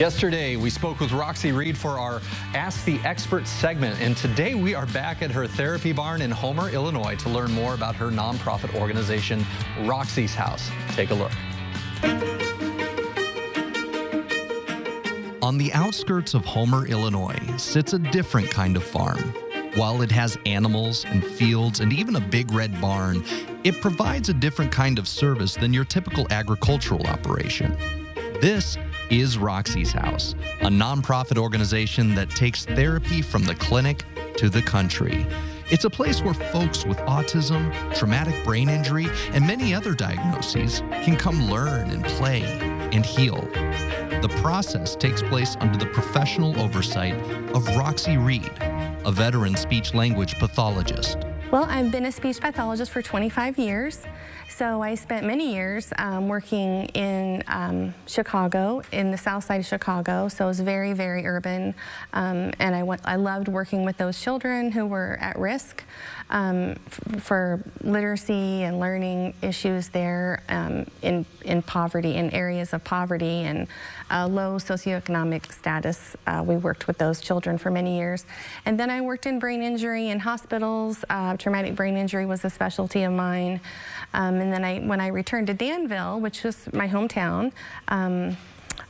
Yesterday, we spoke with Roxy Reed for our Ask the Expert segment, and today we are back at her therapy barn in Homer, Illinois to learn more about her nonprofit organization, Roxy's House. Take a look. On the outskirts of Homer, Illinois, sits a different kind of farm. While it has animals and fields and even a big red barn, it provides a different kind of service than your typical agricultural operation. This is Roxy's House, a nonprofit organization that takes therapy from the clinic to the country. It's a place where folks with autism, traumatic brain injury, and many other diagnoses can come learn and play and heal. The process takes place under the professional oversight of Roxy Reed, a veteran speech-language pathologist. Well, I've been a speech pathologist for 25 years. So I spent many years working in Chicago, in the south side of Chicago. So it was very, very urban. And I loved working with those children who were at risk for literacy and learning issues there in poverty, in areas of poverty and low socioeconomic status. We worked with those children for many years. And then I worked in brain injury in hospitals. Traumatic brain injury was a specialty of mine. And then when I returned to Danville, which was my hometown,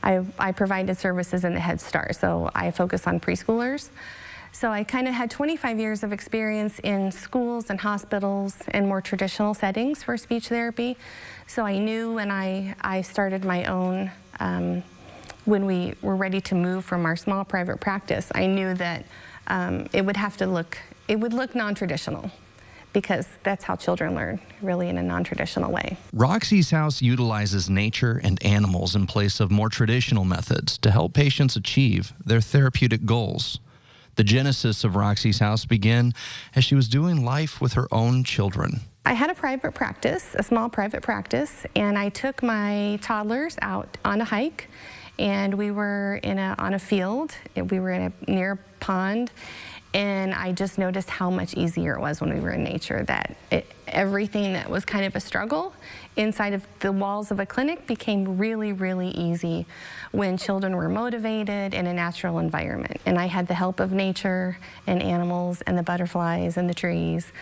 I provided services in the Head Start. So I focus on preschoolers. So I kind of had 25 years of experience in schools and hospitals and more traditional settings for speech therapy. So I knew when I started my own, when we were ready to move from our small private practice, I knew that it would look non-traditional, because that's how children learn, really in a non-traditional way. Roxy's House utilizes nature and animals in place of more traditional methods to help patients achieve their therapeutic goals. The genesis of Roxy's House began as she was doing life with her own children. I had a private practice, a small private practice, and I took my toddlers out on a hike, and we were on a field. We were near a pond. And I just noticed how much easier it was when we were in nature, that everything that was kind of a struggle inside of the walls of a clinic became really, really easy when children were motivated in a natural environment. And I had the help of nature and animals and the butterflies and the trees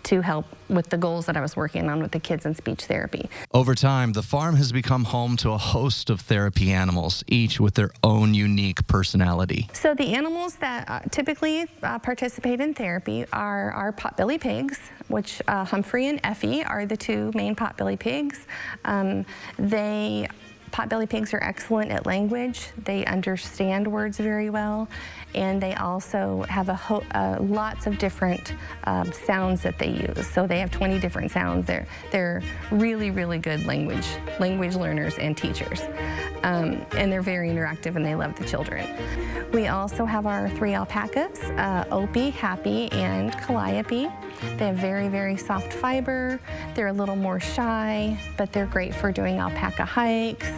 to help with the goals that I was working on with the kids in speech therapy. Over time, the farm has become home to a host of therapy animals, each with their own unique personality. So the animals that typically participate in therapy are our potbelly pigs, which Humphrey and Effie are the two main potbelly pigs. Potbelly pigs are excellent at language. They understand words very well, and they also have lots of different sounds that they use. So they have 20 different sounds. They're really, really good language learners and teachers. And they're very interactive, and they love the children. We also have our 3 alpacas, Opie, Happy, and Calliope. They have very, very soft fiber. They're a little more shy, but they're great for doing alpaca hikes.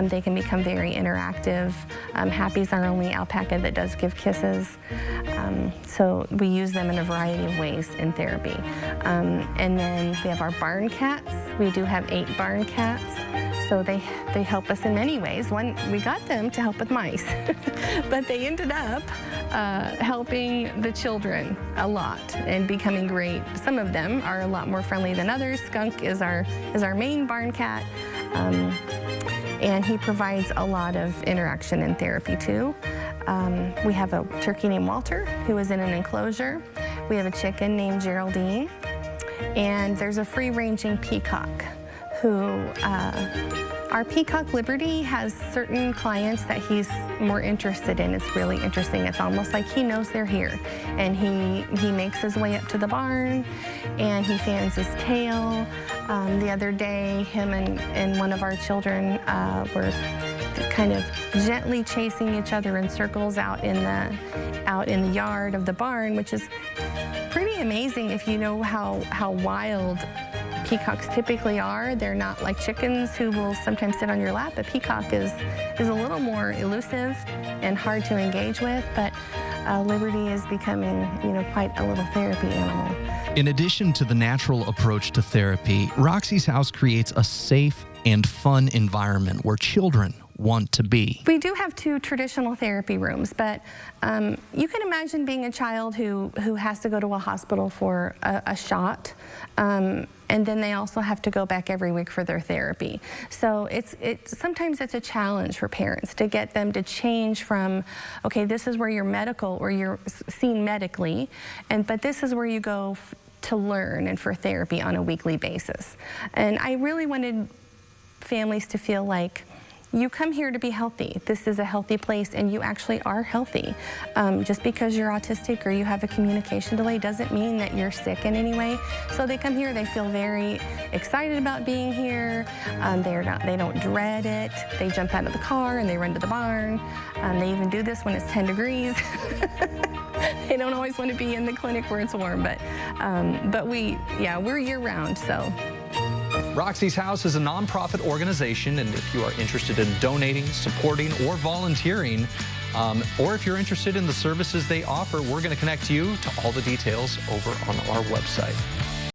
They can become very interactive. Happy's our only alpaca that does give kisses. So we use them in a variety of ways in therapy. And then we have our barn cats. We do have 8 barn cats. So they help us in many ways. One, we got them to help with mice, but they ended up helping the children a lot and becoming great. Some of them are a lot more friendly than others. Skunk is our main barn cat, and he provides a lot of interaction in therapy too. We have a turkey named Walter who is in an enclosure. We have a chicken named Geraldine, and there's a free-ranging peacock who, our peacock Liberty has certain clients that he's more interested in. It's really interesting. It's almost like he knows they're here, and he makes his way up to the barn, and he fans his tail. The other day, him and one of our children were kind of gently chasing each other in circles out in the yard of the barn, which is pretty amazing if you know how wild peacocks typically are. They're not like chickens who will sometimes sit on your lap. A peacock is a little more elusive and hard to engage with, but Liberty is becoming, quite a little therapy animal. In addition to the natural approach to therapy, Roxy's House creates a safe and fun environment where children want to be? We do have 2 traditional therapy rooms, but you can imagine being a child who has to go to a hospital for a shot, and then they also have to go back every week for their therapy. So sometimes it's a challenge for parents to get them to change from, okay, this is where you're medical or you're seen medically, but this is where you go to learn and for therapy on a weekly basis. And I really wanted families to feel like you come here to be healthy. This is a healthy place and you actually are healthy. Just because you're autistic or you have a communication delay doesn't mean that you're sick in any way. So they come here, they feel very excited about being here. They don't dread it. They jump out of the car and they run to the barn. They even do this when it's 10 degrees. They don't always want to be in the clinic where it's warm, but we're year-round, so. Roxy's House is a nonprofit organization, and if you are interested in donating, supporting, or volunteering, or if you're interested in the services they offer, we're going to connect you to all the details over on our website.